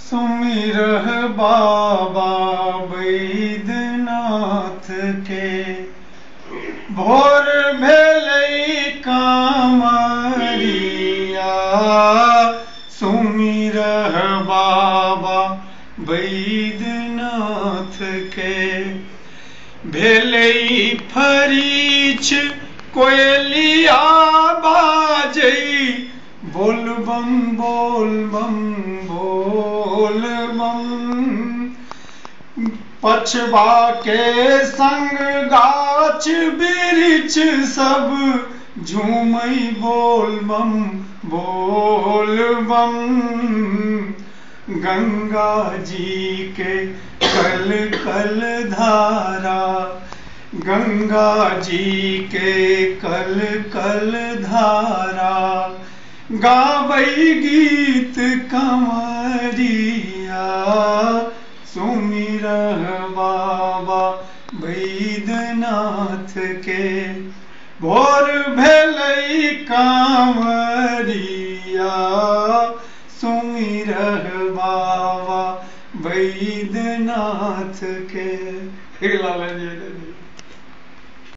सुमिरह बाबा बैद्यनाथ के। भोर भेलै कांवरिया सुमिरह बाबा बैद्यनाथ के। भेलै फरीच कोयलिया बाजै बोल बम बोल बम बोल बम। पछवा के संग गाछ वृक्ष सब झूमै बोल बम बोल बम। गंगा जी के कल कल धारा, गंगा जी के कल कल धारा। गाबै गीत कंवरिया सुमिरह बाबा बैद्यनाथ के। भोर भेलै कांवरिया सुमिरह बाबा बैद्यनाथ के।